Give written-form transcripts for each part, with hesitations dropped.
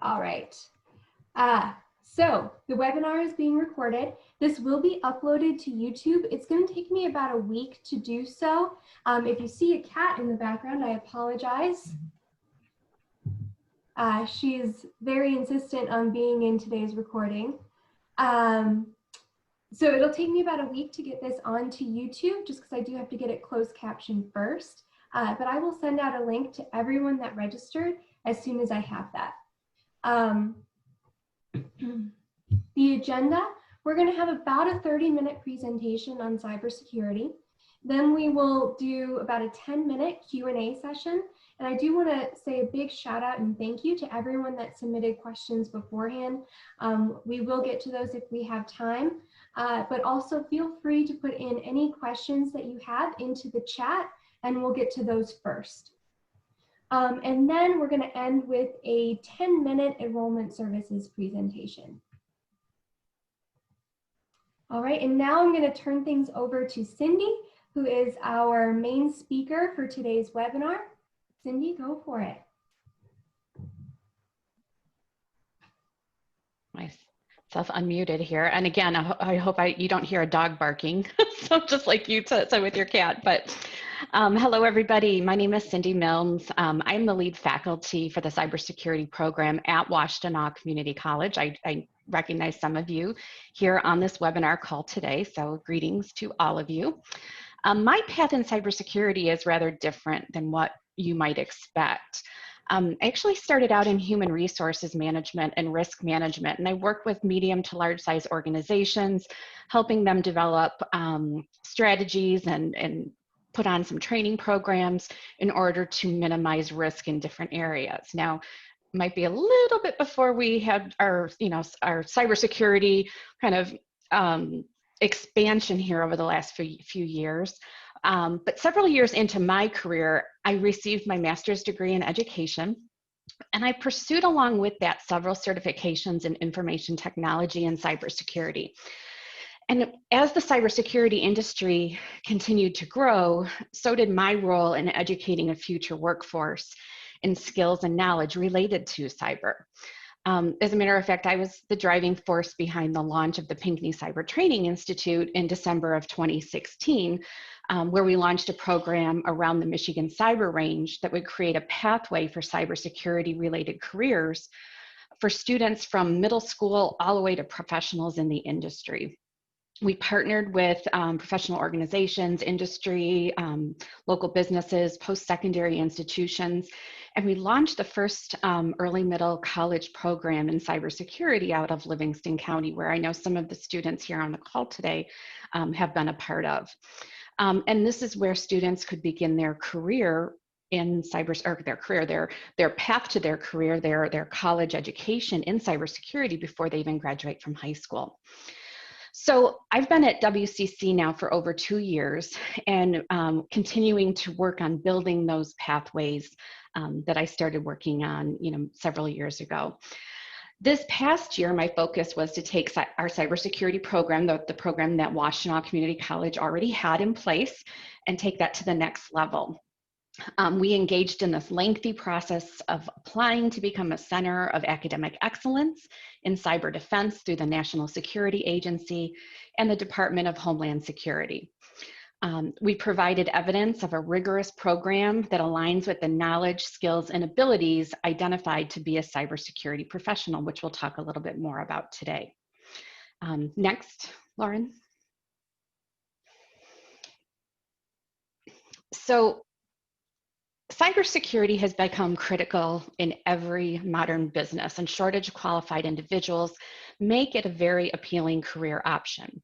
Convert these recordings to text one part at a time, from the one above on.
All right. So the webinar is being recorded. This will be uploaded to YouTube. It's going to take me about a week to do so. If you see a cat in the background, I apologize. She's very insistent on being in today's recording. So it'll take me about a week to get this onto YouTube, just because I do have to get it closed captioned first. But I will send out a link to everyone that registered as soon as I have that. The agenda, we're going to have about a 30-minute presentation on cybersecurity. Then we will do about a 10-minute Q&A session. And I do want to say a big shout out and thank you to everyone that submitted questions beforehand. We will get to those if we have time, but also feel free to put in any questions that you have into the chat and we'll get to those first. And then we're going to end with a 10-minute enrollment services presentation. All right, and now I'm going to turn things over to Cindy, who is our main speaker for today's webinar. Cindy, go for it. Myself unmuted here. And again, I hope you don't hear a dog barking, so just like you said with your cat. But hello, everybody. My name is Cindy Milnes. I'm the lead faculty for the Cybersecurity Program at Washtenaw Community College. I recognize some of you here on this webinar call today, so greetings to all of you. My path in cybersecurity is rather different than what you might expect. I actually started out in human resources management and risk management, and I worked with medium to large size organizations, helping them develop strategies and put on some training programs in order to minimize risk in different areas. Now, might be a little bit before we had our cybersecurity kind of expansion here over the last few years. But several years into my career, I received my master's degree in education, and I pursued along with that several certifications in information technology and cybersecurity. And as the cybersecurity industry continued to grow, so did my role in educating a future workforce in skills and knowledge related to cyber. As a matter of fact, I was the driving force behind the launch of the Pinckney Cyber Training Institute in December of 2016, where we launched a program around the Michigan Cyber Range that would create a pathway for cybersecurity related careers for students from middle school all the way to professionals in the industry. We partnered with professional organizations, industry, local businesses, post-secondary institutions, and we launched the first early middle college program in cybersecurity out of Livingston County, where I know some of the students here on the call today have been a part of. And this is where students could begin their career in their path to their career, their college education in cybersecurity before they even graduate from high school. So I've been at WCC now for over 2 years and continuing to work on building those pathways that I started working on, several years ago. This past year, my focus was to take our cybersecurity program, the program that Washtenaw Community College already had in place, and take that to the next level. We engaged in this lengthy process of applying to become a center of academic excellence in cyber defense through the National Security Agency and the Department of Homeland Security. We provided evidence of a rigorous program that aligns with the knowledge, skills, and abilities identified to be a cybersecurity professional, which we'll talk a little bit more about today. Next, Lauren. So, cybersecurity has become critical in every modern business, and shortage of qualified individuals make it a very appealing career option.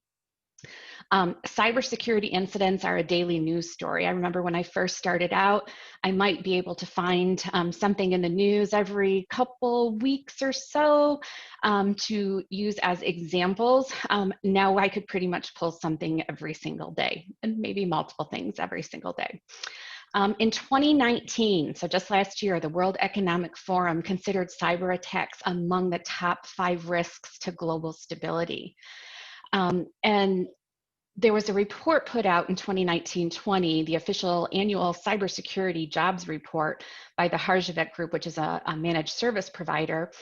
Cybersecurity incidents are a daily news story. I remember when I first started out, I might be able to find something in the news every couple weeks or so to use as examples. Now I could pretty much pull something every single day, and maybe multiple things every single day. In 2019, so just last year, the World Economic Forum considered cyber attacks among the top 5 risks to global stability. And there was a report put out in 2019-20, the official annual Cybersecurity Jobs report by the Harjavec Group, which is a managed service provider.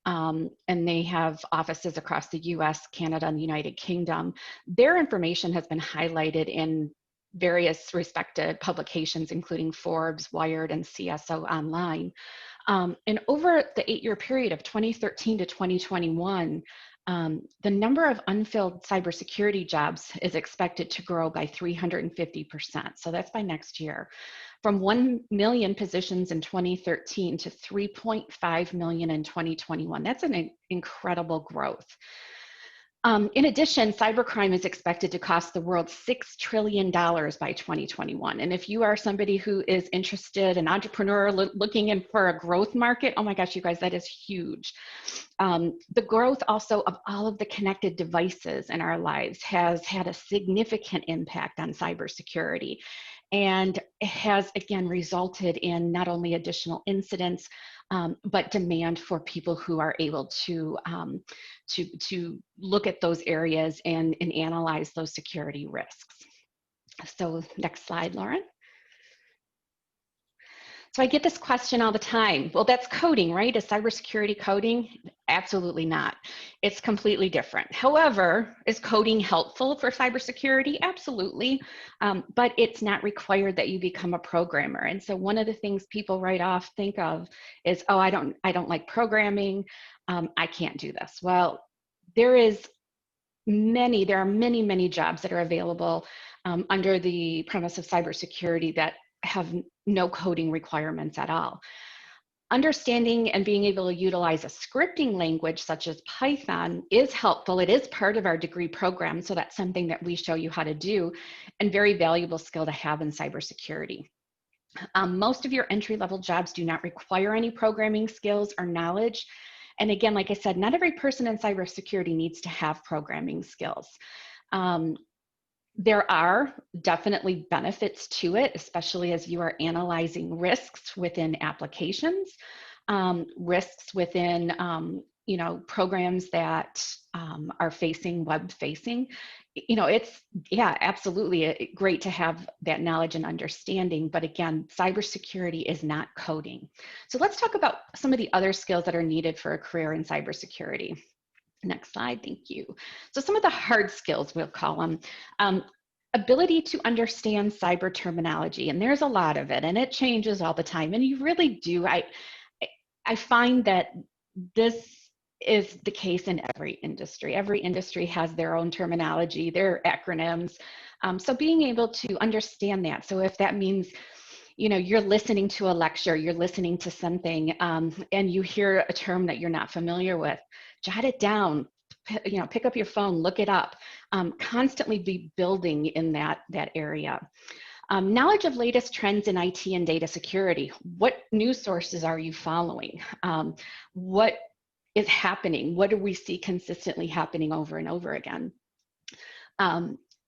And they have offices across the US, Canada, and the United Kingdom. Their information has been highlighted in various respected publications, including Forbes, Wired, and CSO Online. And over the 8-year period of 2013 to 2021, the number of unfilled cybersecurity jobs is expected to grow by 350%. So that's by next year. From 1 million positions in 2013 to 3.5 million in 2021. That's an incredible growth. In addition, cybercrime is expected to cost the world $6 trillion by 2021. And if you are somebody who is interested, an entrepreneur looking in for a growth market, oh my gosh, you guys, that is huge. The growth also of all of the connected devices in our lives has had a significant impact on cybersecurity. And it has, again, resulted in not only additional incidents, but demand for people who are able to look at those areas and analyze those security risks. So next slide, Lauren. So I get this question all the time. Well, that's coding, right? Is cybersecurity coding? Absolutely not. It's completely different. However, is coding helpful for cybersecurity? Absolutely. But it's not required that you become a programmer. And so one of the things people right off think of is, oh, I don't like programming. I can't do this. Well, there are many jobs that are available under the premise of cybersecurity that have no coding requirements at all. Understanding and being able to utilize a scripting language such as Python is helpful. It is part of our degree program, so that's something that we show you how to do, and very valuable skill to have in cybersecurity. Most of your entry-level jobs do not require any programming skills or knowledge. And again, like I said, not every person in cybersecurity needs to have programming skills. There are definitely benefits to it, especially as you are analyzing risks within applications, risks within programs that are facing web facing. It's, yeah, absolutely great to have that knowledge and understanding. But again, cybersecurity is not coding. So let's talk about some of the other skills that are needed for a career in cybersecurity. Next slide, thank you. So some of the hard skills, we'll call them. Ability to understand cyber terminology, and there's a lot of it, and it changes all the time, and you really do. I find that this is the case in every industry. Every industry has their own terminology, their acronyms. So being able to understand that. So if that means, you're listening to a lecture, you're listening to something, and you hear a term that you're not familiar with, jot it down, pick up your phone, look it up, constantly be building in that area. Knowledge of latest trends in IT and data security. What news sources are you following? What is happening? What do we see consistently happening over and over again?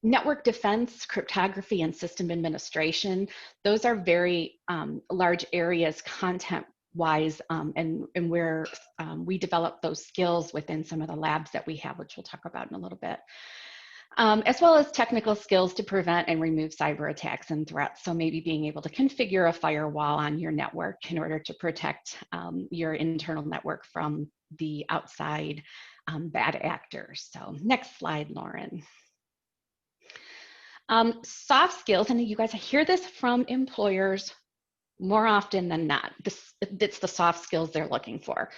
Network defense, cryptography, and system administration. Those are very large areas content-wise, and where we develop those skills within some of the labs that we have, which we'll talk about in a little bit. As well as technical skills to prevent and remove cyber attacks and threats. So maybe being able to configure a firewall on your network in order to protect your internal network from the outside bad actors. So next slide, Lauren. Soft skills, and you guys hear this from employers more often than not. It's the soft skills they're looking for.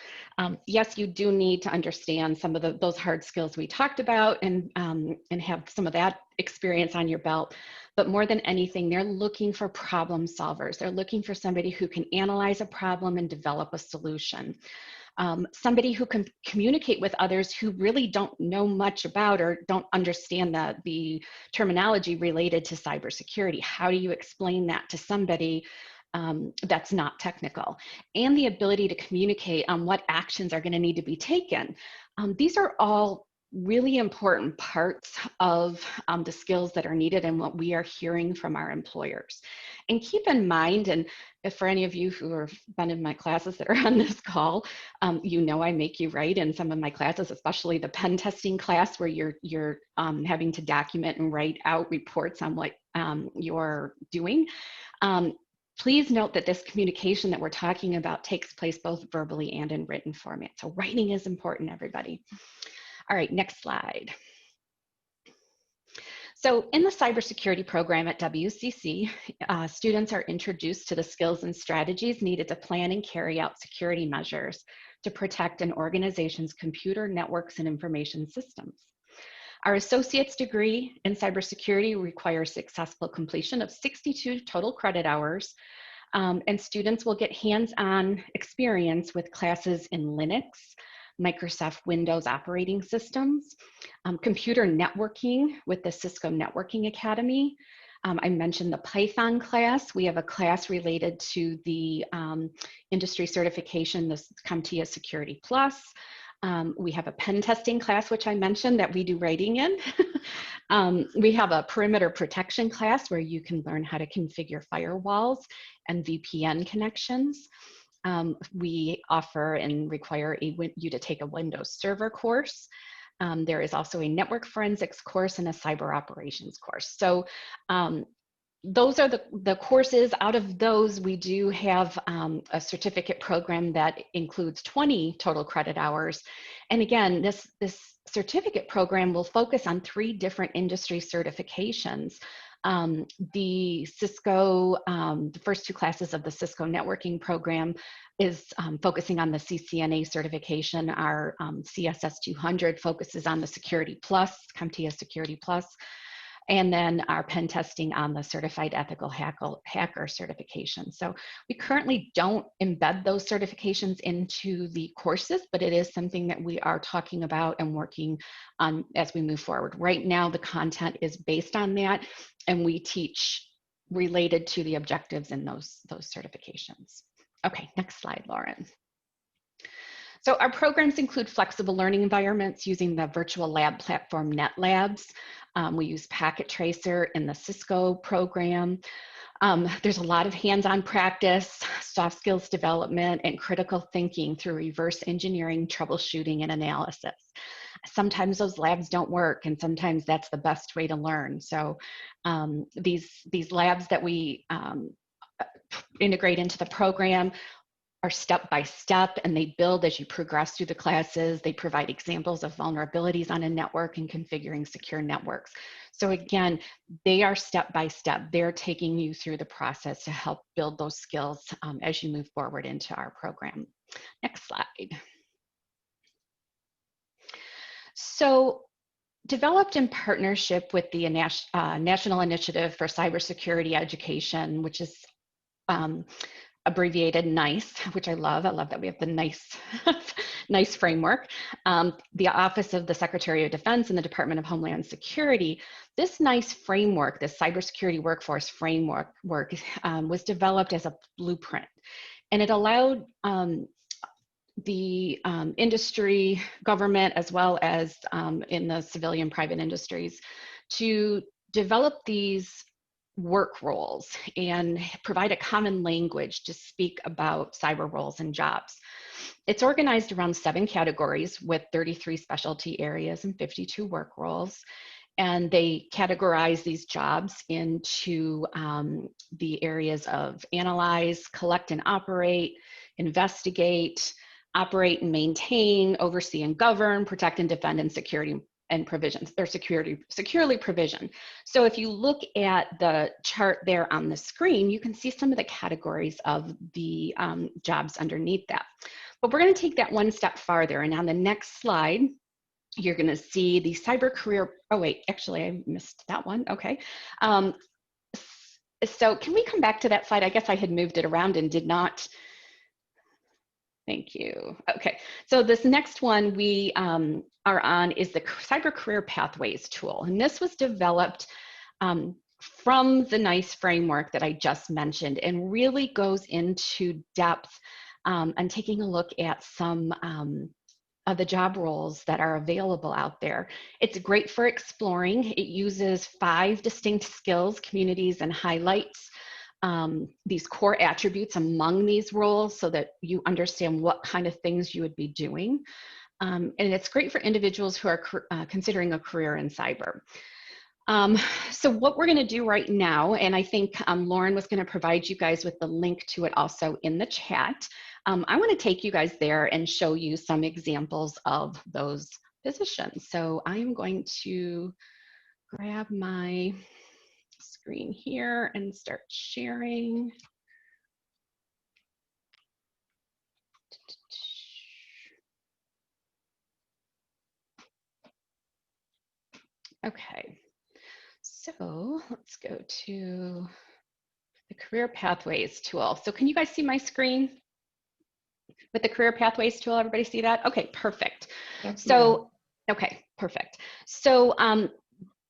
Yes, you do need to understand some of those hard skills we talked about and have some of that experience on your belt. But more than anything, they're looking for problem solvers. They're looking for somebody who can analyze a problem and develop a solution. Somebody who can communicate with others who really don't know much about or don't understand the terminology related to cybersecurity. How do you explain that to somebody that's not technical? And the ability to communicate on what actions are going to need to be taken. These are all really important parts of the skills that are needed and what we are hearing from our employers. And keep in mind, and if for any of you who have been in my classes that are on this call, you know I make you write in some of my classes, especially the pen testing class where you're having to document and write out reports on what you're doing. Please note that this communication that we're talking about takes place both verbally and in written format. So writing is important, everybody. All right, next slide. So in the cybersecurity program at WCC, students are introduced to the skills and strategies needed to plan and carry out security measures to protect an organization's computer networks and information systems. Our associate's degree in cybersecurity requires successful completion of 62 total credit hours, and students will get hands-on experience with classes in Linux, Microsoft Windows operating systems, computer networking with the Cisco Networking Academy. I mentioned the Python class. We have a class related to the industry certification, the CompTIA Security Plus. We have a pen testing class, which I mentioned that we do writing in. We have a perimeter protection class where you can learn how to configure firewalls and VPN connections. We offer and require you to take a Windows Server course. There is also a network forensics course and a cyber operations course. So those are the courses. Out of those, we do have a certificate program that includes 20 total credit hours. And again, this certificate program will focus on 3 different industry certifications. The Cisco, the first 2 classes of the Cisco networking program is focusing on the CCNA certification. Our CSS 200 focuses on the Security Plus, CompTIA Security Plus. And then our pen testing on the Certified Ethical Hacker certification. So we currently don't embed those certifications into the courses, but it is something that we are talking about and working on as we move forward. Right now, the content is based on that, and we teach related to the objectives in those certifications. Okay, next slide, Lauren. So our programs include flexible learning environments using the virtual lab platform NetLabs. We use Packet Tracer in the Cisco program. There's a lot of hands-on practice, soft skills development, and critical thinking through reverse engineering, troubleshooting, and analysis. Sometimes those labs don't work, and sometimes that's the best way to learn. So these labs that we integrate into the program are step-by-step, and they build as you progress through the classes. They provide examples of vulnerabilities on a network and configuring secure networks. So again, they are step-by-step. They're taking you through the process to help build those skills as you move forward into our program. Next slide. So developed in partnership with the National Initiative for Cybersecurity Education, which is abbreviated NICE, which I love. I love that we have the NICE, NICE framework. The Office of the Secretary of Defense and the Department of Homeland Security. This NICE framework, this cybersecurity workforce framework, was developed as a blueprint, and it allowed the industry, government, as well as in the civilian private industries to develop these work roles and provide a common language to speak about cyber roles and jobs. It's organized around 7 categories with 33 specialty areas and 52 work roles. And they categorize these jobs into the areas of analyze, collect and operate, investigate, operate and maintain, oversee and govern, protect and defend, and security and provisions, or securely provision. So if you look at the chart there on the screen, you can see some of the categories of the jobs underneath that. But we're going to take that one step farther, and on the next slide, you're going to see the cyber career. Oh wait, actually I missed that one. Okay. So can we come back to that slide? I guess I had moved it around and did not. Thank you. Okay, so this next one we are on is the Cyber Career Pathways tool. And this was developed from the NICE framework that I just mentioned, and really goes into depth and taking a look at some the job roles that are available out there. It's great for exploring. It uses 5 distinct skills, communities, and highlights these core attributes among these roles so that you understand what kind of things you would be doing. And it's great for individuals who are considering a career in cyber. So what we're going to do right now, and I think Lauren was going to provide you guys with the link to it also in the chat. I want to take you guys there and show you some examples of those positions. So I'm going to grab my screen here and start sharing. Okay, so let's go to the Career Pathways tool. So can you guys see my screen with the Career Pathways tool? Everybody see that? Okay, perfect. Yes, so, okay, perfect. So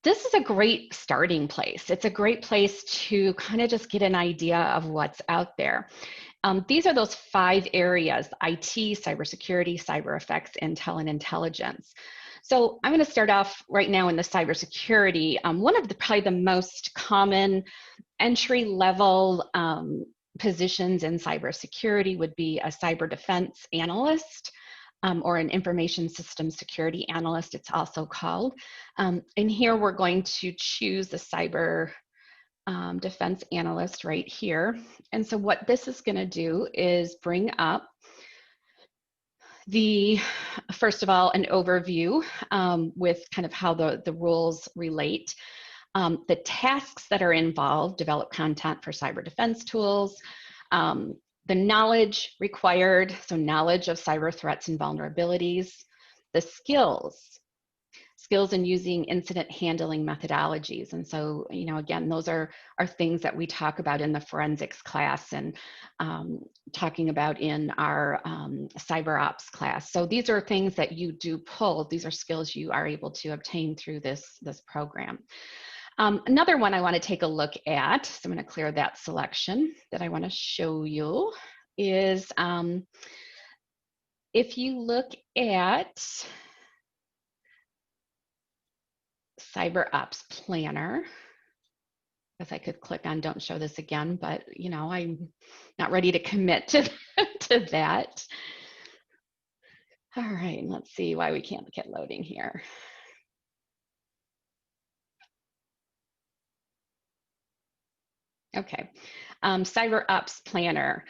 this is a great starting place. It's a great place to kind of just get an idea of what's out there. These are those 5 areas: IT, cybersecurity, cyber effects, intel, and intelligence. So I'm going to start off right now in the cybersecurity. One of probably the most common entry-level positions in cybersecurity would be a cyber defense analyst, or an information systems security analyst, it's also called. And here we're going to choose the cyber defense analyst right here. And so what this is going to do is bring up first of all, an overview with kind of how the roles relate. The tasks that are involved: develop content for cyber defense tools, the knowledge required, so knowledge of cyber threats and vulnerabilities, the skills in using incident handling methodologies. And so, you know, again, those are things that we talk about in the forensics class and talking about in our cyber ops class. So these are things that you do pull. These are skills you are able to obtain through this program. Another one I want to take a look at, so I'm going to clear that selection, that I want to show you is if you look at Cyber Ops Planner, if I could click on don't show this again, but you know, I'm not ready to commit to, to that. All right, let's see why we can't get loading here. Okay, Cyber Ops Planner.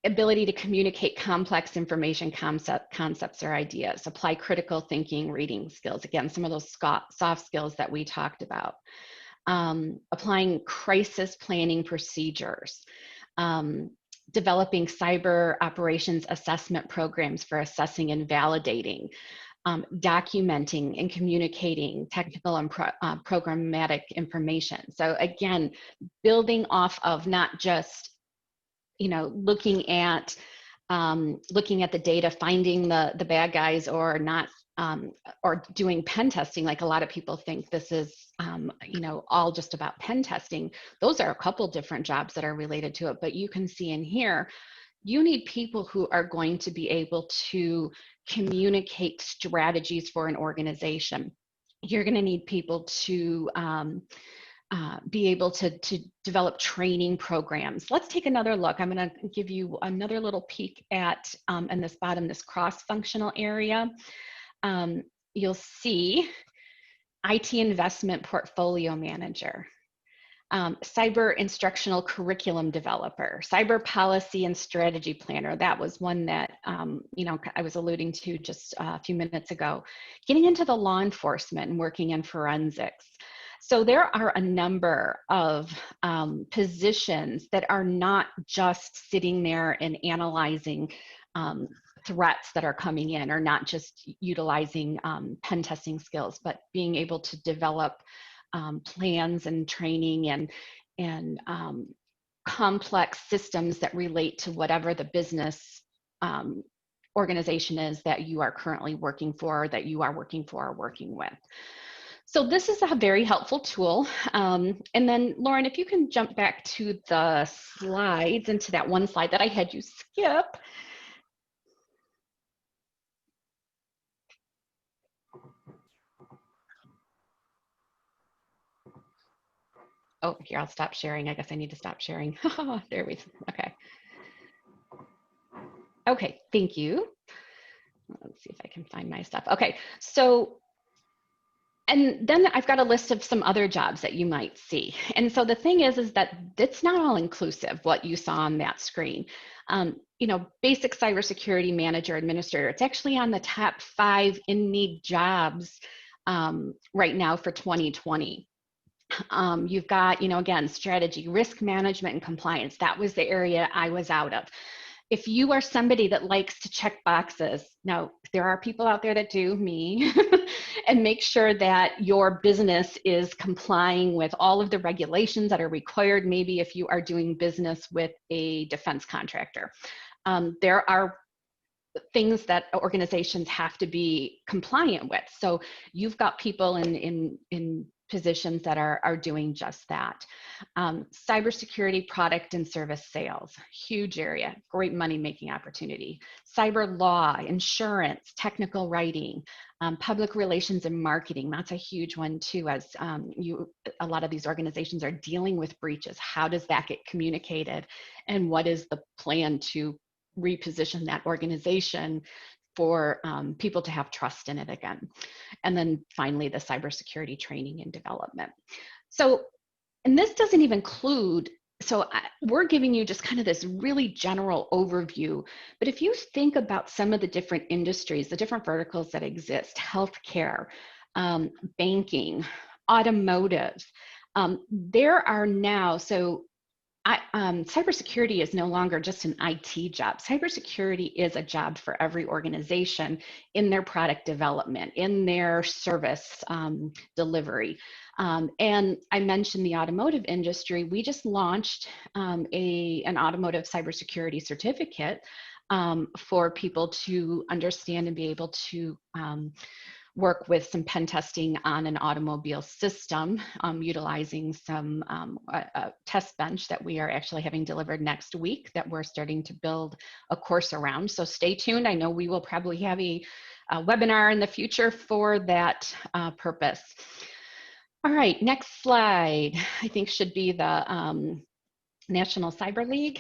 Ability to communicate complex information concepts or ideas, apply critical thinking, reading skills. Again, some of those soft skills that we talked about. Applying crisis planning procedures. Developing cyber operations assessment programs for assessing and validating. Documenting and communicating technical and programmatic information. So again, building off of not just, you know, looking at the data, finding the bad guys, or not, or doing pen testing. Like a lot of people think this is, you know, all just about pen testing. Those are a couple different jobs that are related to it, but you can see in here, you need people who are going to be able to communicate strategies for an organization. You're going to need people to be able to develop training programs. Let's take another look. I'm going to give you another little peek at in this bottom, this cross-functional area. You'll see IT investment portfolio manager, cyber instructional curriculum developer, cyber policy and strategy planner. That was one that you know, I was alluding to just a few minutes ago. Getting into the law enforcement and working in forensics. So there are a number of positions that are not just sitting there and analyzing threats that are coming in, or not just utilizing pen testing skills, but being able to develop plans and training and complex systems that relate to whatever the business organization is that you are currently working for, or that you are working for or working with. So this is a very helpful tool. And then Lauren, if you can jump back to the slides, into that one slide that I had you skip. Oh, here, I'll stop sharing. I guess I need to stop sharing. There we, okay. Okay, thank you. Let's see if I can find my stuff. Okay, so, and then I've got a list of some other jobs that you might see. And so the thing is that it's not all inclusive, what you saw on that screen. You know, basic cybersecurity manager, administrator, it's actually on the top 5 in need jobs right now for 2020. You've got, you know, again, strategy, risk management, and compliance. That was the area I was out of. If you are somebody that likes to check boxes, now there are people out there that do, me, and make sure that your business is complying with all of the regulations that are required, maybe if you are doing business with a defense contractor. There are things that organizations have to be compliant with. So you've got people in positions that are doing just that. Cybersecurity product and service sales, huge area, great money-making opportunity. Cyber law, insurance, technical writing, public relations and marketing, that's a huge one too, as a lot of these organizations are dealing with breaches. How does that get communicated? And what is the plan to reposition that organization for people to have trust in it again? And then finally, the cybersecurity training and development. So, and this doesn't even include, we're giving you just kind of this really general overview, but if you think about some of the different industries, the different verticals that exist, healthcare, banking, automotive, there are now, cybersecurity is no longer just an IT job. Cybersecurity is a job for every organization in their product development, in their service delivery. And I mentioned the automotive industry. We just launched an automotive cybersecurity certificate for people to understand and be able to work with some pen testing on an automobile system, utilizing some a test bench that we are actually having delivered next week that we're starting to build a course around. So stay tuned. I know we will probably have a webinar in the future for that purpose. All right, next slide, I think should be the National Cyber League.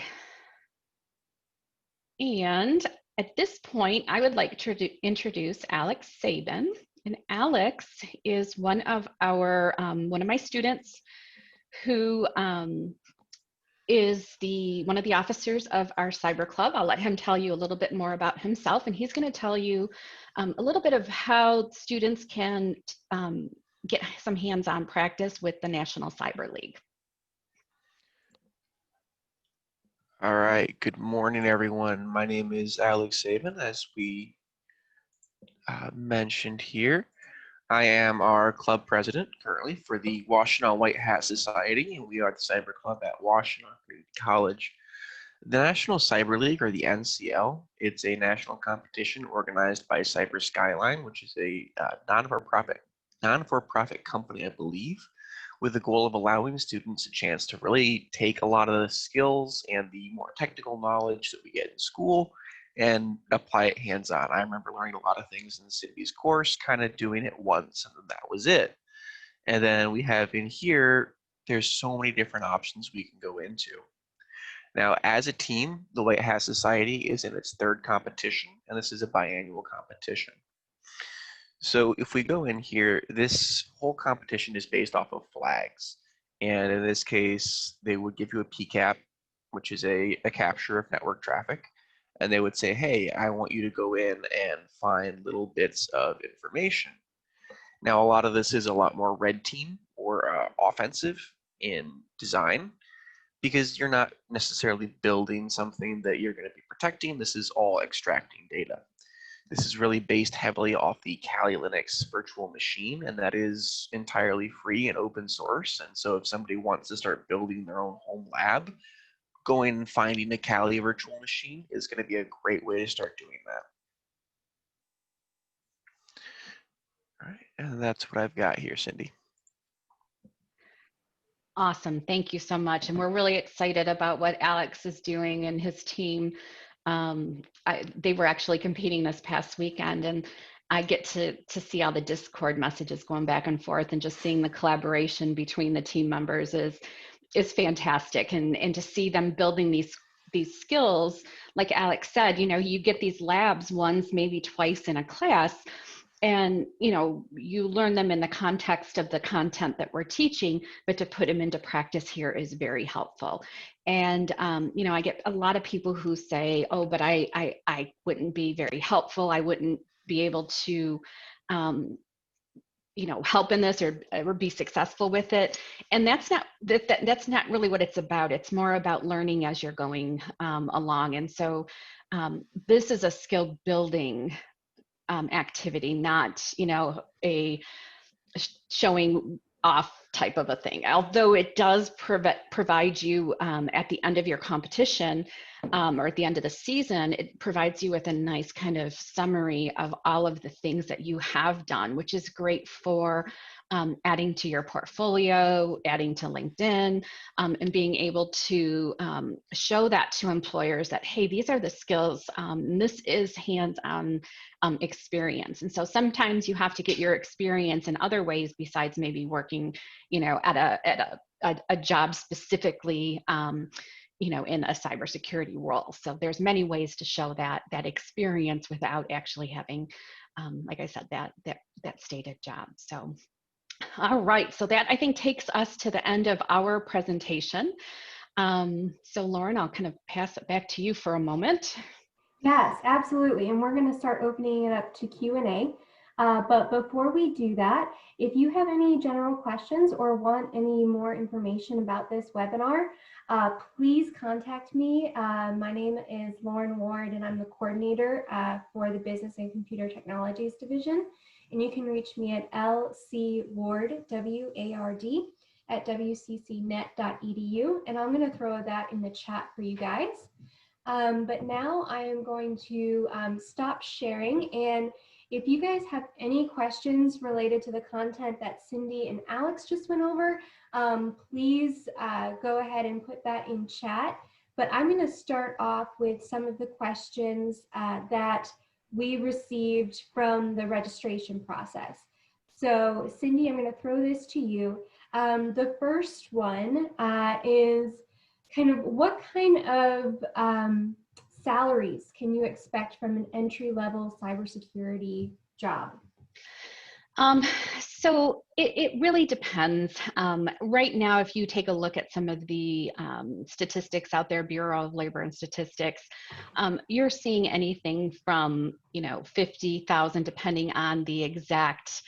And at this point, I would like to introduce Alex Sabin. And Alex is one of my students who is one of the officers of our cyber club. I'll let him tell you a little bit more about himself, and he's going to tell you a little bit of how students can get some hands-on practice with the National Cyber League. All right, good morning, everyone. My name is Alex Sabin, as we mentioned here. I am our club president currently for the Washtenaw White Hat Society, and we are the cyber club at Washtenaw Community College. The National Cyber League, or the NCL, it's a national competition organized by Cyber Skyline, which is a non-for-profit company, I believe, with the goal of allowing students a chance to really take a lot of the skills and the more technical knowledge that we get in school and apply it hands-on. I remember learning a lot of things in Cindy's course, kind of doing it once, and then that was it. And then we have in here, there's so many different options we can go into. Now, as a team, the White Hat Society is in its 3rd competition, and this is a biannual competition. So if we go in here, this whole competition is based off of flags. And in this case, they would give you a PCAP, which is a capture of network traffic. And they would say, hey, I want you to go in and find little bits of information. Now, a lot of this is a lot more red team or offensive in design, because you're not necessarily building something that you're going to be protecting. This is all extracting data. This is really based heavily off the Kali Linux virtual machine, and that is entirely free and open source. And so if somebody wants to start building their own home lab, going and finding a Kali virtual machine is going to be a great way to start doing that. All right, and that's what I've got here, Cindy. Awesome, thank you so much. And we're really excited about what Alex is doing and his team. They were actually competing this past weekend, and I get to see all the Discord messages going back and forth, and just seeing the collaboration between the team members is fantastic. And to see them building these skills, like Alex said, you get these labs once, maybe twice in a class, and you learn them in the context of the content that we're teaching, but to put them into practice here is very helpful. And I get a lot of people who say, oh, but I wouldn't be very helpful, I wouldn't be able to help in this or be successful with it. And that's not really what it's about. It's more about learning as you're going along. And so this is a skill building activity, not a showing off type of a thing. Although it does provide you at the end of your competition or at the end of the season, it provides you with a nice kind of summary of all of the things that you have done, which is great for adding to your portfolio, adding to LinkedIn, and being able to show that to employers that, hey, these are the skills, this is hands-on experience. And so sometimes you have to get your experience in other ways besides maybe working, at a job specifically, in a cybersecurity role. So there's many ways to show that experience without actually having, like I said, that stated job. So, all right. So that, I think, takes us to the end of our presentation. So Lauren, I'll kind of pass it back to you for a moment. Yes, absolutely. And we're going to start opening it up to Q&A. But before we do that, if you have any general questions or want any more information about this webinar, please contact me. My name is Lauren Ward, and I'm the coordinator for the Business and Computer Technologies Division. And you can reach me at lcward, W-A-R-D, at wccnet.edu. And I'm going to throw that in the chat for you guys. But now I am going to stop sharing. And if you guys have any questions related to the content that Cindy and Alex just went over, please go ahead and put that in chat. But I'm going to start off with some of the questions that we received from the registration process. So Cindy, I'm going to throw this to you. The first one is kind of what kind of salaries can you expect from an entry-level cybersecurity job? So it really depends. Right now, if you take a look at some of the statistics out there, Bureau of Labor and Statistics, you're seeing anything from 50,000, depending on the exact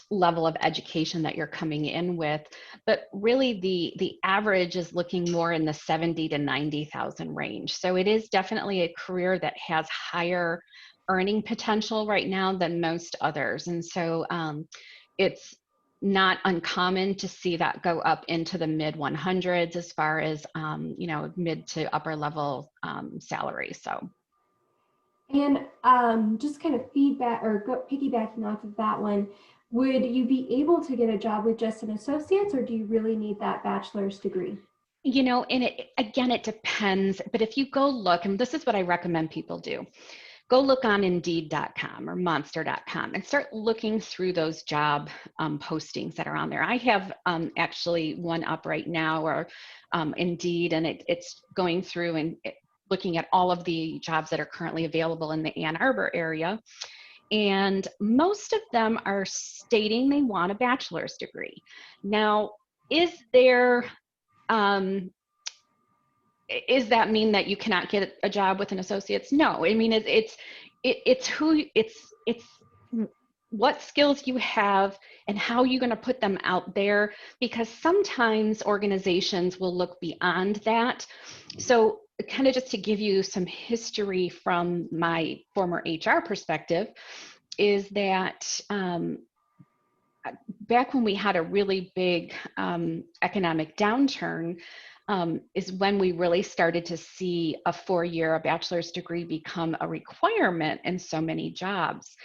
level of education that you're coming in with. But really the average is looking more in the 70 to 90,000 range. So it is definitely a career that has higher earning potential right now than most others. And so it's not uncommon to see that go up into the mid 100s as far as mid to upper level salary. So. And just kind of feedback or piggybacking off of that one, would you be able to get a job with just an associate's, or do you really need that bachelor's degree? And it depends. But if you go look, and this is what I recommend people do, go look on Indeed.com or Monster.com and start looking through those job postings that are on there. I have actually one up right now, or Indeed, and it's going through and looking at all of the jobs that are currently available in the Ann Arbor area. And most of them are stating they want a bachelor's degree. Now, does that mean that you cannot get a job with an associate's? No, I mean, it's what skills you have and how you're going to put them out there, because sometimes organizations will look beyond that. So kind of just to give you some history from my former HR perspective, is that back when we had a really big economic downturn, is when we really started to see a bachelor's degree become a requirement in so many jobs.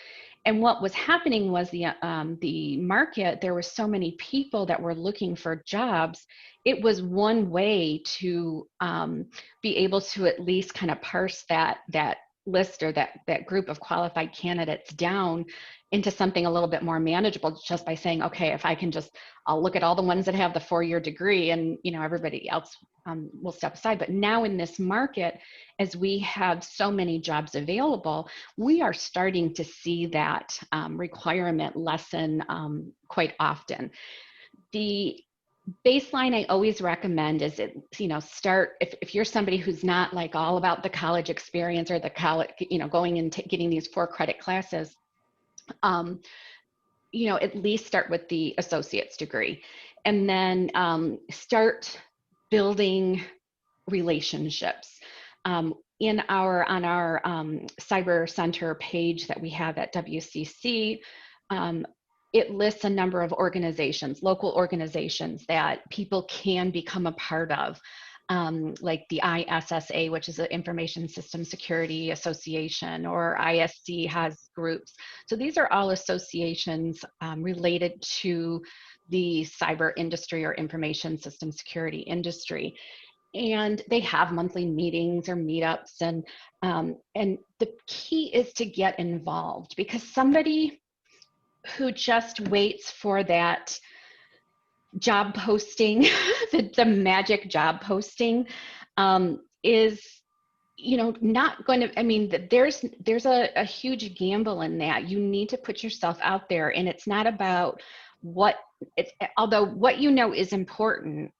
And what was happening was the market, there were so many people that were looking for jobs. It was one way to be able to at least kind of parse that list, or that group of qualified candidates down into something a little bit more manageable, just by saying, okay, if I can just, I'll look at all the ones that have the 4-year degree, and everybody else will step aside. But now in this market, as we have so many jobs available, we are starting to see that requirement lessen quite often. The baseline I always recommend is start, if you're somebody who's not like all about the college experience or the college, going and getting these 4 credit classes, at least start with the associate's degree, and then start building relationships. On our Cyber Center page that we have at WCC, it lists a number of organizations, local organizations that people can become a part of, like the ISSA, which is the Information System Security Association, or ISC has groups. So these are all associations related to the cyber industry or information system security industry. And they have monthly meetings or meetups, and the key is to get involved, because somebody who just waits for that job posting, the magic job posting, is not going to, I mean, there's a huge gamble in that. You need to put yourself out there, and it's not about although what is important,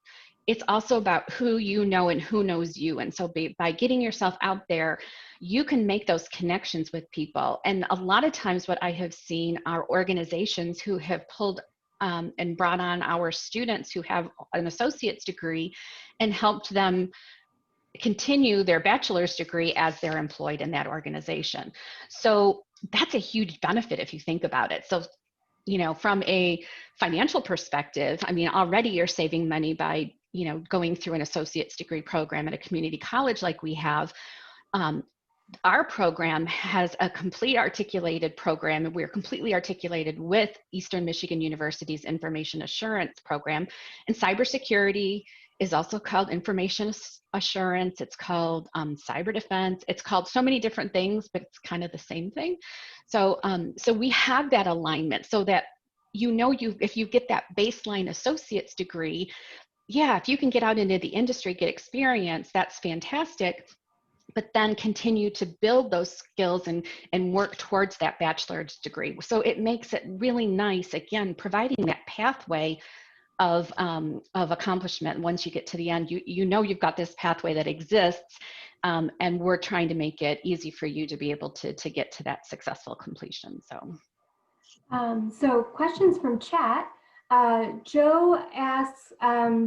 it's also about who you know and who knows you. And so by getting yourself out there, you can make those connections with people. And a lot of times what I have seen are organizations who have pulled and brought on our students who have an associate's degree and helped them continue their bachelor's degree as they're employed in that organization. So that's a huge benefit if you think about it. So, from a financial perspective, I mean, already you're saving money by, going through an associate's degree program at a community college like we have. Our program has a complete articulated program, and we're completely articulated with Eastern Michigan University's Information Assurance program. And cybersecurity is also called information assurance. It's called cyber defense. It's called so many different things, but it's kind of the same thing. So, so we have that alignment so that, if you get that baseline associate's degree, yeah, if you can get out into the industry, get experience, that's fantastic. But then continue to build those skills and work towards that bachelor's degree. So it makes it really nice, again, providing that pathway of accomplishment. Once you get to the end, you've got this pathway that exists, and we're trying to make it easy for you to be able to get to that successful completion. So questions from chat. Joe asks,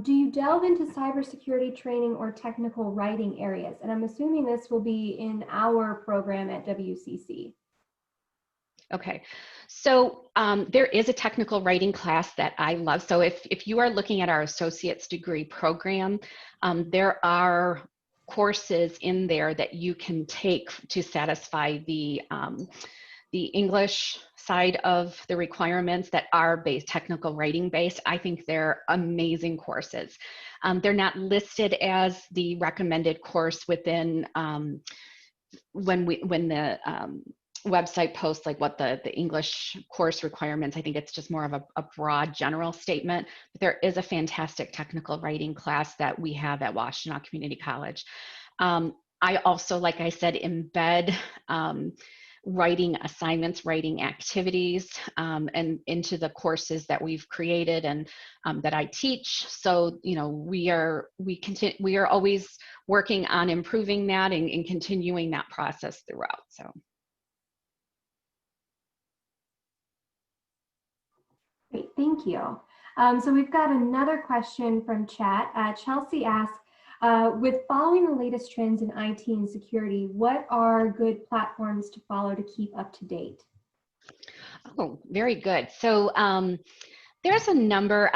do you delve into cybersecurity training or technical writing areas? And I'm assuming this will be in our program at WCC. Okay, so there is a technical writing class that I love. So if you are looking at our associate's degree program, there are courses in there that you can take to satisfy the English side of the requirements that are technical writing based. I think they're amazing courses. They're not listed as the recommended course within when the website posts like what the English course requirements. I think it's just more of a broad general statement, but there is a fantastic technical writing class that we have at Washtenaw Community College. I also, like I said, embed writing assignments, writing activities, and into the courses that we've created and that I teach. So, we are always working on improving that and continuing that process throughout. So. Great, thank you. So we've got another question from chat. Chelsea asks, with following the latest trends in IT and security, what are good platforms to follow to keep up to date? Oh, very good. So there's a number.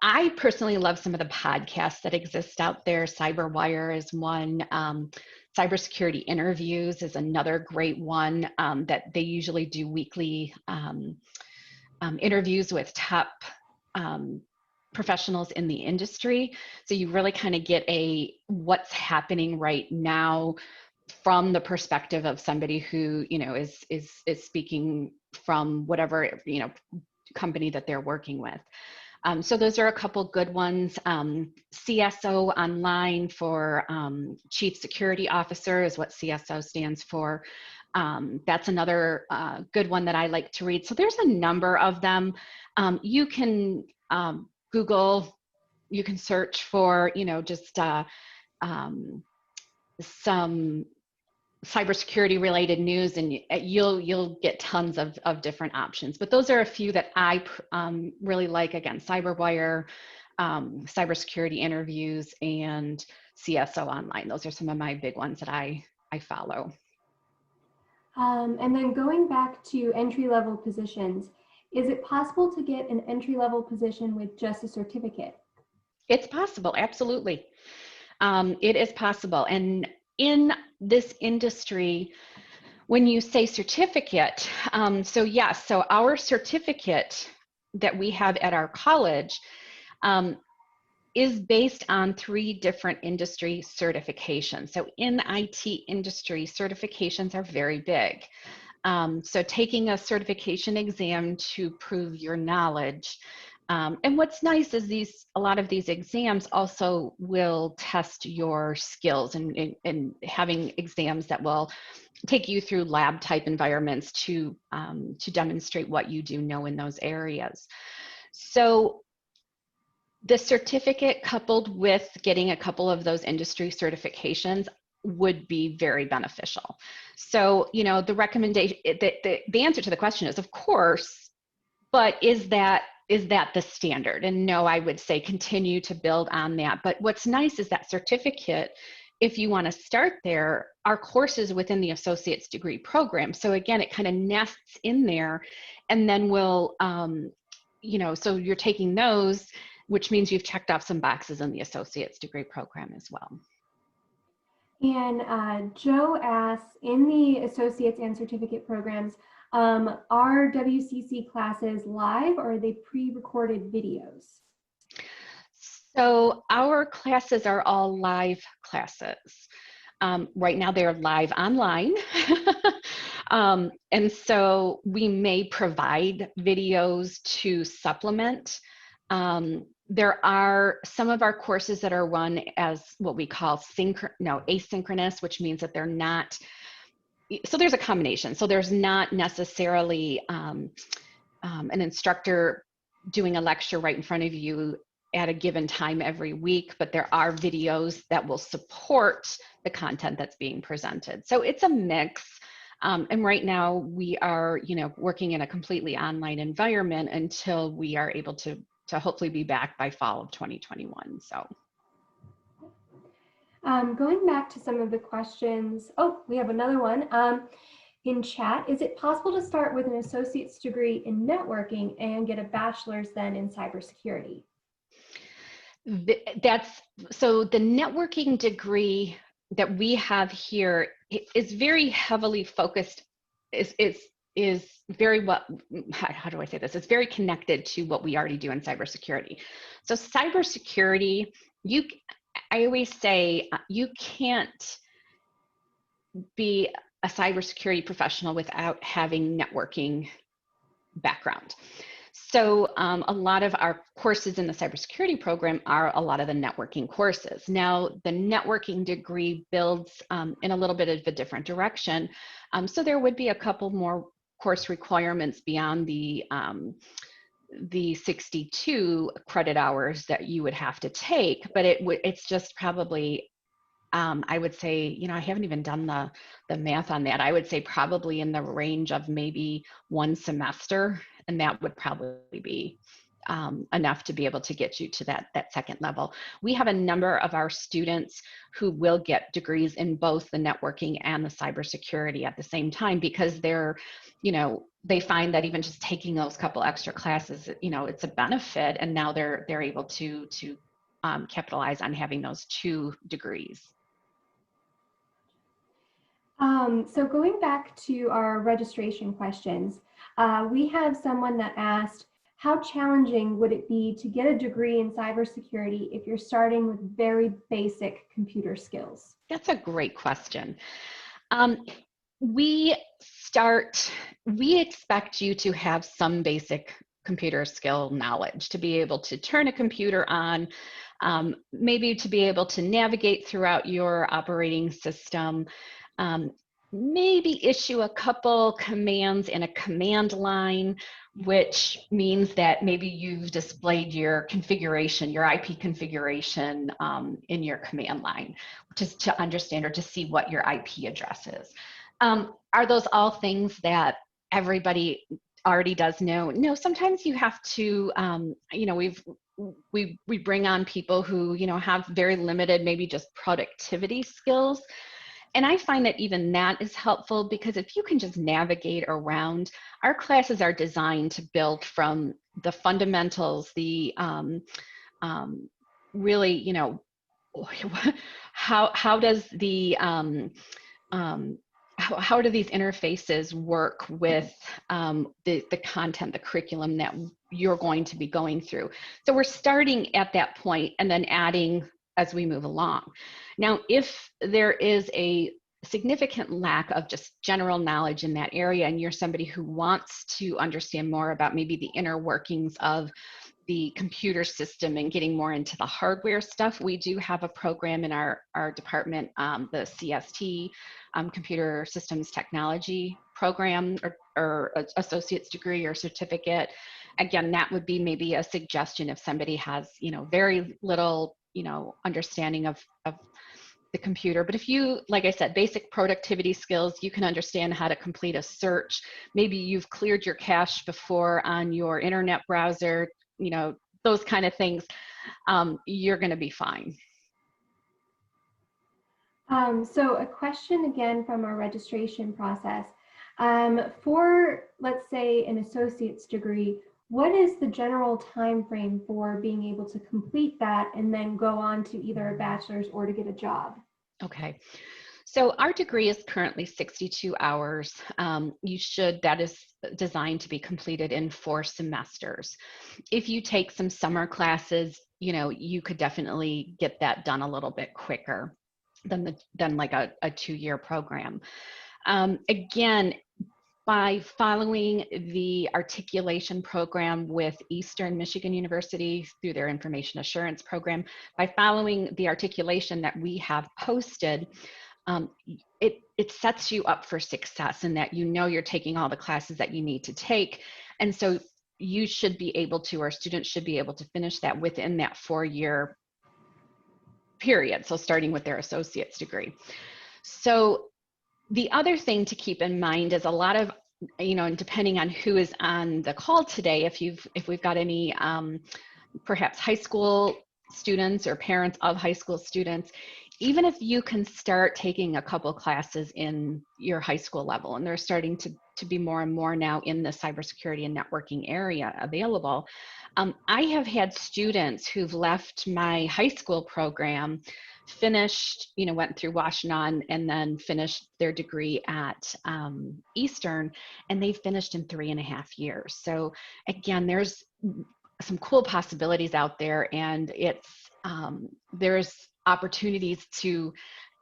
I personally love some of the podcasts that exist out there. CyberWire is one. Cybersecurity Interviews is another great one that they usually do weekly interviews with top professionals in the industry. So you really kind of get what's happening right now from the perspective of somebody who, is speaking from whatever, company that they're working with. So those are a couple good ones. CSO Online for Chief Security Officer is what CSO stands for. That's another good one that I like to read. So there's a number of them. You can Google, you can search for, just some cybersecurity related news, and you'll get tons of different options. But those are a few that I really like. Again, CyberWire, cybersecurity interviews, and CSO Online. Those are some of my big ones that I follow. And then going back to entry-level positions, is it possible to get an entry-level position with just a certificate? It's possible, absolutely. It is possible. And in this industry, when you say certificate, so yes, so our certificate that we have at our college is based on 3 different industry certifications. So in IT industry, certifications are very big. So taking a certification exam to prove your knowledge. And what's nice is a lot of these exams also will test your skills, and having exams that will take you through lab type environments to demonstrate what you do know in those areas. So the certificate coupled with getting a couple of those industry certifications would be very beneficial. So, the recommendation, the answer to the question is, of course, but is that the standard? And no, I would say continue to build on that. But what's nice is that certificate, if you want to start there, are courses within the associate's degree program. So again, it kind of nests in there, and then we'll, so you're taking those, which means you've checked off some boxes in the associate's degree program as well. And Joe asks, in the associates and certificate programs, are WCC classes live, or are they pre-recorded videos? So our classes are all live classes. Right now they're live online. And so we may provide videos to supplement. There are some of our courses that are run as what we call asynchronous, which means that they're not, so there's a combination. So there's not necessarily an instructor doing a lecture right in front of you at a given time every week, but there are videos that will support the content that's being presented. So it's a mix. And right now we are, working in a completely online environment until we are able to hopefully be back by fall of 2021. So. Going back to some of the questions, we have another one in chat. Is it possible to start with an associate's degree in networking and get a bachelor's then in cybersecurity? So the networking degree that we have here is very heavily focused, is very, how do I say this? It's very connected to what we already do in cybersecurity. So cybersecurity, I always say you can't be a cybersecurity professional without having networking background. So a lot of our courses in the cybersecurity program are a lot of the networking courses. Now, the networking degree builds in a little bit of a different direction. So there would be a couple more course requirements beyond the 62 credit hours that you would have to take, but it's just probably, I would say, I haven't even done the math on that. I would say probably in the range of maybe 1 semester, and that would probably be enough to be able to get you to that second level. We have a number of our students who will get degrees in both the networking and the cybersecurity at the same time, because they find that even just taking those couple extra classes, it's a benefit, and now they're able to capitalize on having those 2 degrees. So going back to our registration questions, we have someone that asked, how challenging would it be to get a degree in cybersecurity if you're starting with very basic computer skills? That's a great question. We expect you to have some basic computer skill knowledge to be able to turn a computer on, maybe to be able to navigate throughout your operating system, maybe issue a couple commands in a command line, which means that maybe you've displayed your configuration, your IP configuration in your command line, just to understand or to see what your IP address is. Are those all things that everybody already does know? No, sometimes you have to, we bring on people who, have very limited, maybe just productivity skills. And I find that even that is helpful, because if you can just navigate around, our classes are designed to build from the fundamentals, the really, how does the how do these interfaces work with the content, the curriculum that you're going to be going through. So we're starting at that point and then adding as we move along. Now, if there is a significant lack of just general knowledge in that area, and you're somebody who wants to understand more about maybe the inner workings of the computer system and getting more into the hardware stuff, we do have a program in our department, the CST, Computer Systems Technology program, or associate's degree or certificate. Again, that would be maybe a suggestion if somebody has, very little, understanding of the computer. But if you, like I said, basic productivity skills, you can understand how to complete a search. Maybe you've cleared your cache before on your internet browser, those kind of things, you're going to be fine. So a question again from our registration process. For, let's say, an associate's degree, what is the general time frame for being able to complete that and then go on to either a bachelor's or to get a job? Okay. So our degree is currently 62 hours. That is designed to be completed in 4 semesters. If you take some summer classes, you could definitely get that done a little bit quicker than like a 2-year program. Again, by following the articulation program with Eastern Michigan University through their information assurance program, by following the articulation that we have posted, it sets you up for success in that you're taking all the classes that you need to take. And so you should be able to, or students should be able to finish that within that 4-year period. So starting with their associate's degree. So the other thing to keep in mind is a lot of, depending on who is on the call today, if we've got any perhaps high school students or parents of high school students, even if you can start taking a couple classes in your high school level, and they're starting to be more and more now in the cybersecurity and networking area available. I have had students who've left my high school program, finished, went through Washtenaw and then finished their degree at Eastern, and they finished in 3.5 years. So again, there's some cool possibilities out there, and there's opportunities to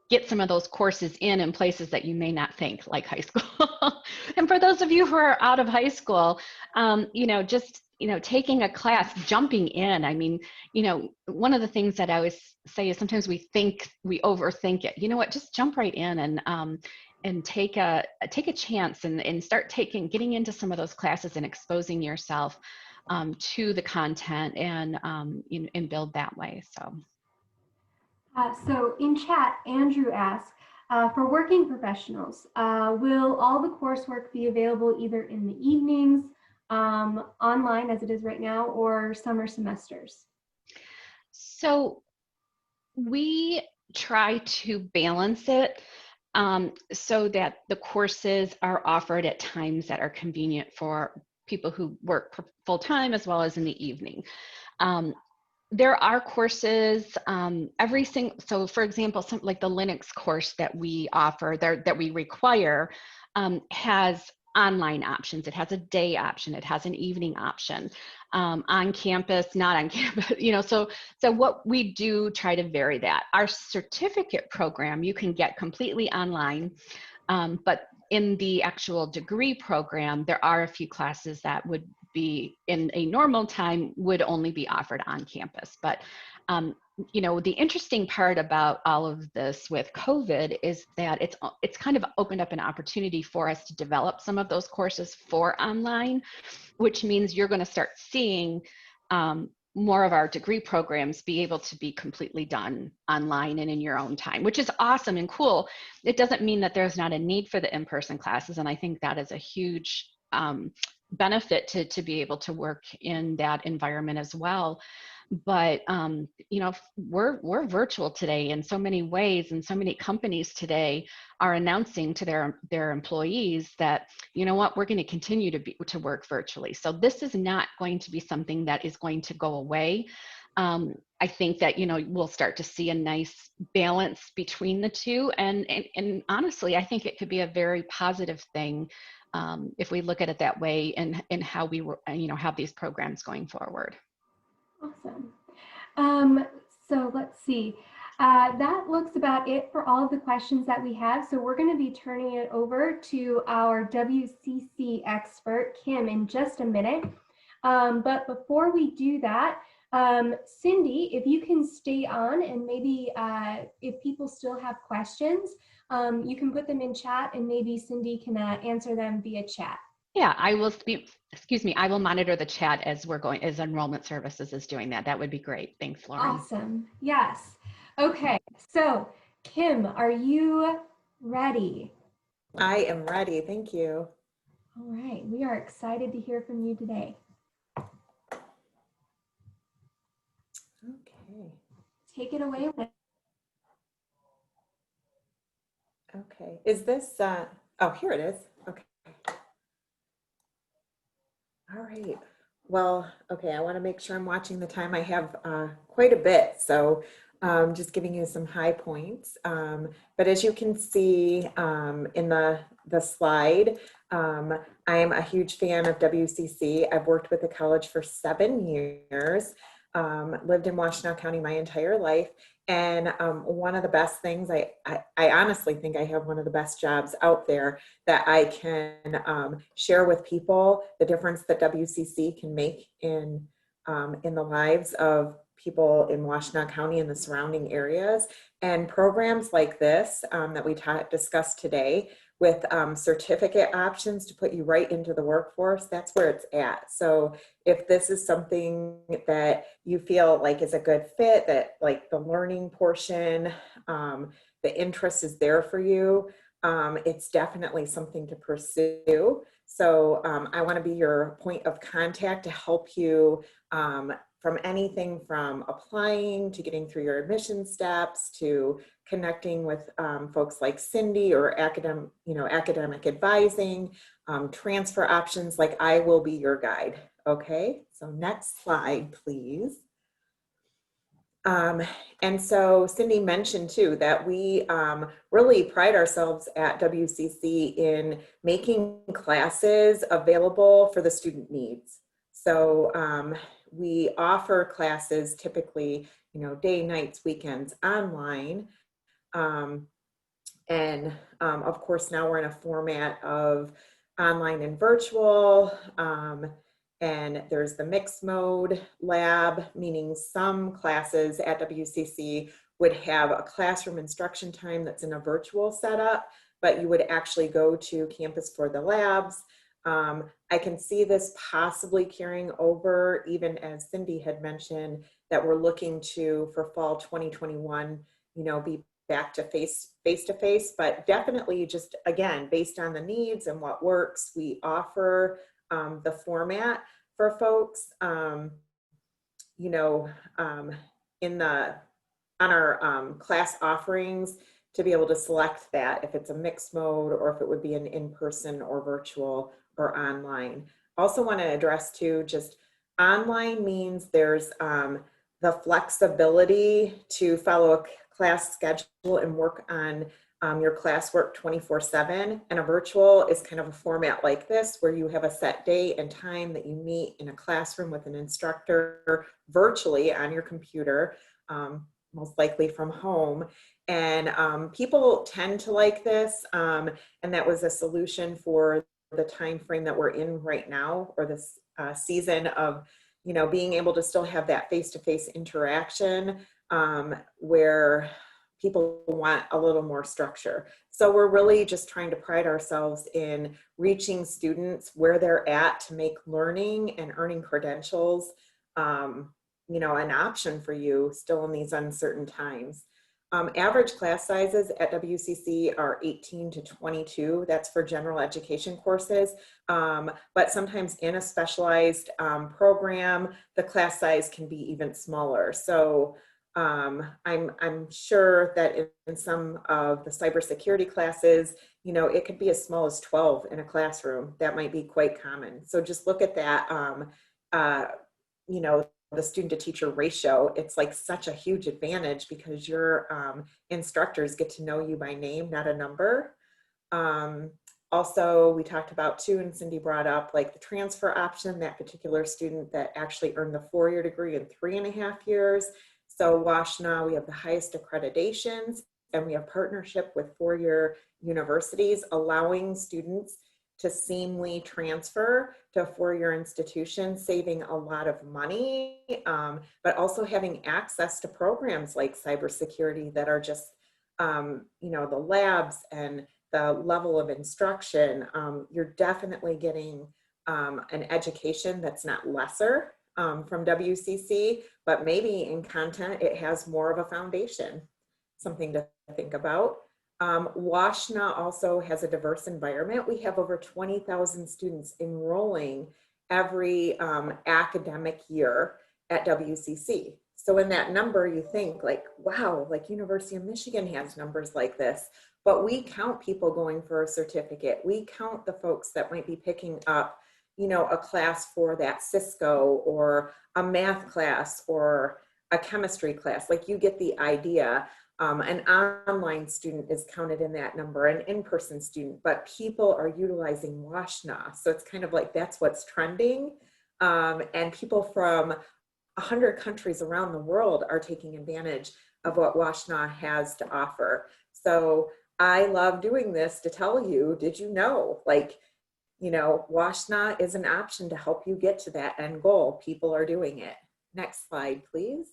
get some of those courses in places that you may not think, like high school. And for those of you who are out of high school, taking a class, jumping in. I mean, one of the things that I always say is sometimes we overthink it. You know what? Just jump right in and take a chance and start getting into some of those classes and exposing yourself to the content and build that way. So in chat, Andrew asks, for working professionals, will all the coursework be available either in the evenings, online as it is right now, or summer semesters? So we try to balance it so that the courses are offered at times that are convenient for people who work full-time as well as in the evening. There are courses, so for example, something like the Linux course that we offer, that we require, has online options. It has a day option. It has an evening option, on campus, not on campus, you know, so what we do try to vary that. Our certificate program, you can get completely online, but in the actual degree program, there are a few classes that would be in a normal time would only be offered on campus. But you know, the interesting part about all of this with COVID is that it's kind of opened up an opportunity for us to develop some of those courses for online, which means you're going to start seeing more of our degree programs be able to be completely done online and in your own time, which is awesome and cool. It doesn't mean that there's not a need for the in-person classes, and I think that is a huge benefit to be able to work in that environment as well. But you know, we're virtual today in so many ways, and so many companies today are announcing to their employees that, you know what, we're going to continue to work virtually. So this is not going to be something that is going to go away. I think that, you know, we'll start to see a nice balance between the two, and honestly, I think it could be a very positive thing if we look at it that way, and how we you know, have these programs going forward. Awesome. So let's see. That looks about it for all of the questions that we have. So we're going to be turning it over to our WCC expert, Kim, in just a minute. But before we do that, Cindy, if you can stay on, and maybe if people still have questions, you can put them in chat, and maybe Cindy can answer them via chat. Yeah, I will I will monitor the chat as enrollment services is doing that. That would be great. Thanks, Lauren. Awesome. Yes. Okay. So, Kim, are you ready? I am ready. Thank you. All right. We are excited to hear from you today. Okay. Take it away. Okay. Is this, oh, here it is. Okay. All right. Well, okay, I want to make sure I'm watching the time. I have quite a bit, so just giving you some high points. But as you can see in the slide, I am a huge fan of WCC. I've worked with the college for 7 years, lived in Washtenaw County my entire life. And one of the best things, I honestly think I have one of the best jobs out there, that I can share with people the difference that WCC can make in the lives of people in Washtenaw County and the surrounding areas. And programs like this that we discussed today, with certificate options to put you right into the workforce, that's where it's at. So if this is something that you feel like is a good fit, that like the learning portion, the interest is there for you, it's definitely something to pursue. So I want to be your point of contact to help you from anything from applying to getting through your admission steps to connecting with folks like Cindy, or academic advising, transfer options. Like, I will be your guide. Okay, so next slide, please. And so Cindy mentioned too that we really pride ourselves at WCC in making classes available for the student needs. So we offer classes typically, day, nights, weekends, online. And of course, now we're in a format of online and virtual. And there's the mixed mode lab, meaning some classes at WCC would have a classroom instruction time that's in a virtual setup, but you would actually go to campus for the labs. I can see this possibly carrying over, even as Cindy had mentioned, that we're looking to, for fall 2021, be back to face-to-face, but definitely just, again, based on the needs and what works, we offer the format for folks, on our class offerings, to be able to select that, if it's a mixed mode or if it would be an in-person or virtual or online. Also want to address too, just online means there's the flexibility to follow a class schedule and work on your classwork 24/7. And a virtual is kind of a format like this, where you have a set day and time that you meet in a classroom with an instructor virtually on your computer, most likely from home. And people tend to like this. And that was a solution for the time frame that we're in right now, or this season of, being able to still have that face-to-face interaction, where people want a little more structure. So we're really just trying to pride ourselves in reaching students where they're at to make learning and earning credentials, an option for you still in these uncertain times. Average class sizes at WCC are 18 to 22. That's for general education courses. But sometimes in a specialized program, the class size can be even smaller. So I'm sure that in some of the cybersecurity classes, it could be as small as 12 in a classroom. That might be quite common. So just look at that, the student to teacher ratio. It's like such a huge advantage because your instructors get to know you by name, not a number. Also, we talked about too, and Cindy brought up, like the transfer option, that particular student that actually earned the 4-year degree in 3.5 years. So WashNA, we have the highest accreditations, and we have partnership with 4-year universities, allowing students to seamlessly transfer to a 4-year institution, saving a lot of money, but also having access to programs like cybersecurity that are just, the labs and the level of instruction. You're definitely getting an education that's not lesser from WCC, but maybe in content, it has more of a foundation, something to think about. WashNA also has a diverse environment. We have over 20,000 students enrolling every academic year at WCC. So in that number, you think like, wow, like University of Michigan has numbers like this, but we count people going for a certificate. We count the folks that might be picking up, a class for that Cisco, or a math class, or a chemistry class. Like, you get the idea. An online student is counted in that number, an in-person student, but people are utilizing WashNA. So it's kind of like, that's what's trending. And people from 100 countries around the world are taking advantage of what WashNA has to offer. So I love doing this to tell you, did you know, WashNA is an option to help you get to that end goal. People are doing it. Next slide, please.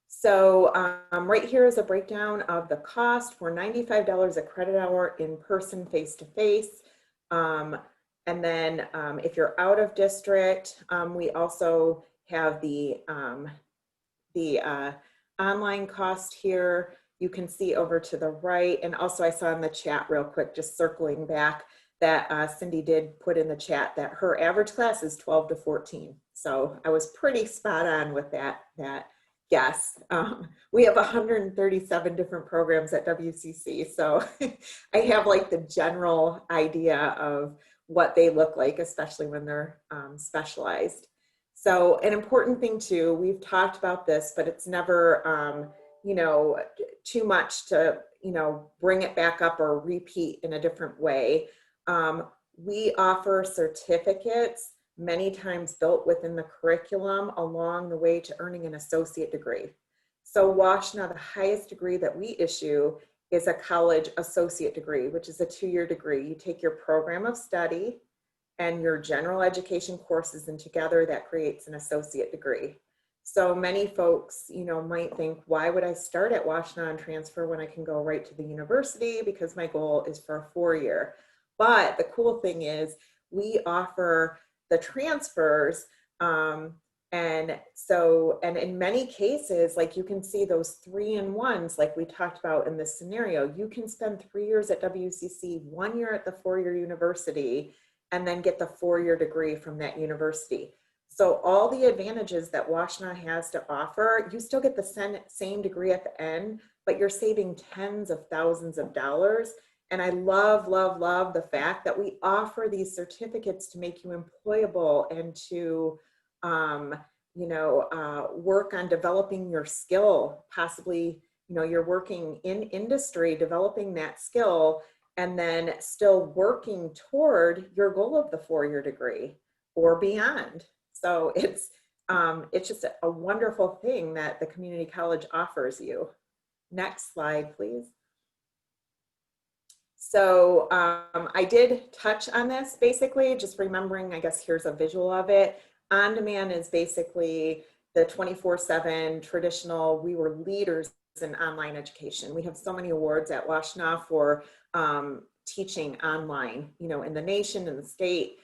So right here is a breakdown of the cost for $95 a credit hour in person, face-to-face. And then if you're out of district, we also have the online cost here. You can see over to the right. And also I saw in the chat real quick, just circling back, that Cindy did put in the chat that her average class is 12 to 14. So I was pretty spot on with that. Yes, we have 137 different programs at WCC. So I have like the general idea of what they look like, especially when they're specialized. So an important thing too, we've talked about this, but it's never, too much to, bring it back up or repeat in a different way. We offer certificates, many times built within the curriculum along the way to earning an associate degree. So WashNA, the highest degree that we issue is a college associate degree, which is a 2-year degree. You take your program of study and your general education courses, and together that creates an associate degree. So many folks, might think, why would I start at WashNA and transfer when I can go right to the university, because my goal is for a 4-year. But the cool thing is we offer the transfers. And in many cases, like you can see those 3-in-1s, like we talked about in this scenario, you can spend 3 years at WCC, 1 year at the 4-year university, and then get the 4-year degree from that university. So all the advantages that WashNA has to offer, you still get the same degree at the end, but you're saving tens of thousands of dollars. And I love, love, love the fact that we offer these certificates to make you employable and to work on developing your skill, possibly, you're working in industry, developing that skill, and then still working toward your goal of the 4-year degree or beyond. So it's just a wonderful thing that the community college offers you. Next slide, please. So I did touch on this basically, just remembering, I guess here's a visual of it. OnDemand is basically the 24/7 traditional, we were leaders in online education. We have so many awards at Washtenaw for teaching online, in the nation, in the state,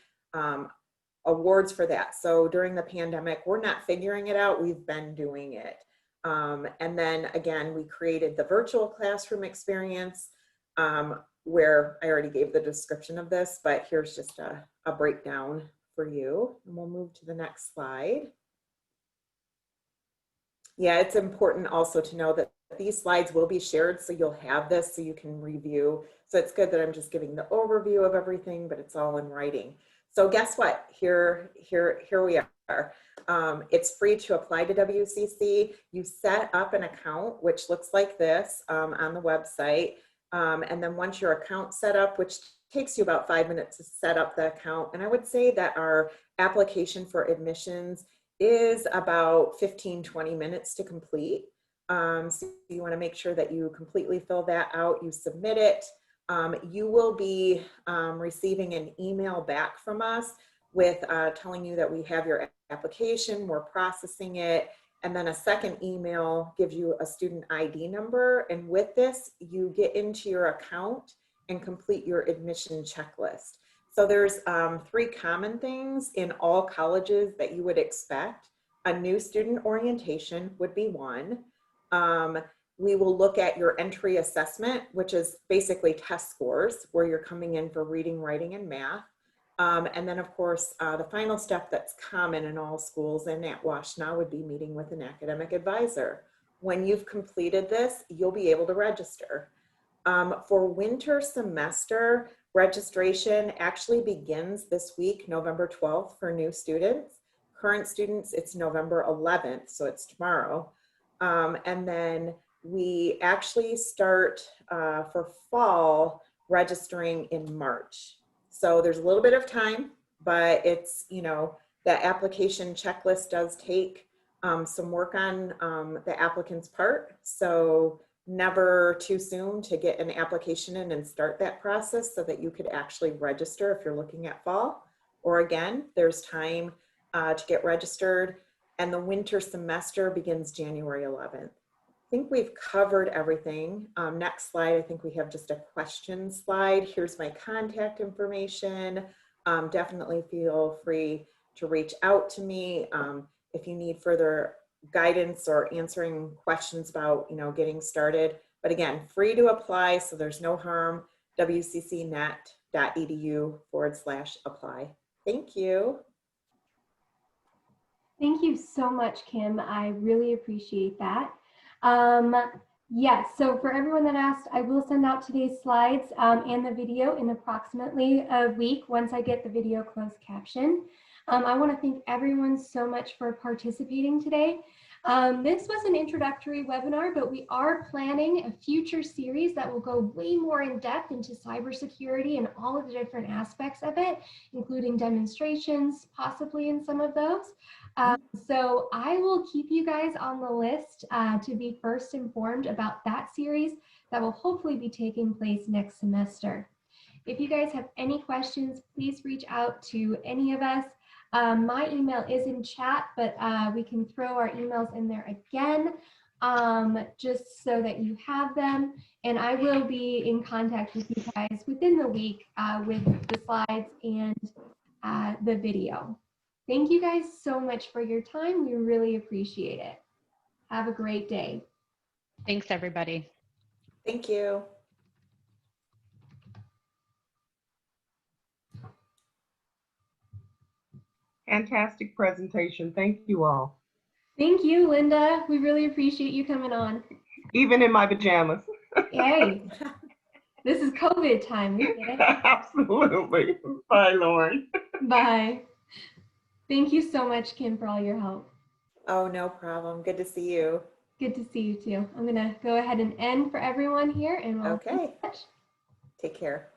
awards for that. So during the pandemic, we're not figuring it out, we've been doing it. And then again, we created the virtual classroom experience, where I already gave the description of this, but here's just a breakdown for you. And we'll move to the next slide. Yeah, it's important also to know that these slides will be shared, so you'll have this so you can review. So it's good that I'm just giving the overview of everything, but it's all in writing. So guess what? Here we are. It's free to apply to WCC. You set up an account, which looks like this on the website. And then once your account's set up, which takes you about 5 minutes to set up the account, and I would say that our application for admissions is about 15-20 minutes to complete. So you want to make sure that you completely fill that out, you submit it. You will be receiving an email back from us with telling you that we have your application, we're processing it, and then a second email gives you a student ID number. And with this, you get into your account and complete your admission checklist. So there's 3 common things in all colleges that you would expect. A new student orientation would be one. We will look at your entry assessment, which is basically test scores, where you're coming in for reading, writing, and math. And then of course, the final step that's common in all schools and at Washtenaw would be meeting with an academic advisor. When you've completed this, you'll be able to register. For winter semester, registration actually begins this week, November 12th for new students. Current students, it's November 11th, so it's tomorrow. And then we actually start for fall registering in March. So there's a little bit of time, but it's, the application checklist does take some work on the applicant's part. So never too soon to get an application in and start that process so that you could actually register if you're looking at fall. Or again, there's time to get registered, and the winter semester begins January 11th. I think we've covered everything. Next slide, I think we have just a question slide. Here's my contact information. Definitely feel free to reach out to me if you need further guidance or answering questions about, getting started. But again, free to apply, so there's no harm. wccnet.edu/apply. Thank you. Thank you so much, Kim. I really appreciate that. Yes, so for everyone that asked, I will send out today's slides and the video in approximately a week once I get the video closed caption. I want to thank everyone so much for participating today. This was an introductory webinar, but we are planning a future series that will go way more in depth into cybersecurity and all of the different aspects of it, including demonstrations, possibly in some of those. So I will keep you guys on the list to be first informed about that series that will hopefully be taking place next semester. If you guys have any questions, please reach out to any of us. My email is in chat, but we can throw our emails in there again, just so that you have them. And I will be in contact with you guys within the week with the slides and the video. Thank you guys so much for your time. We really appreciate it. Have a great day. Thanks, everybody. Thank you. Fantastic presentation. Thank you all. Thank you, Linda. We really appreciate you coming on. Even in my pajamas. Yay. This is COVID time. We get it. Absolutely. Bye, Lauren. Bye. Thank you so much, Kim, for all your help. Oh, no problem. Good to see you. Good to see you too. I'm going to go ahead and end for everyone here and we'll keep in Okay. touch. Take care.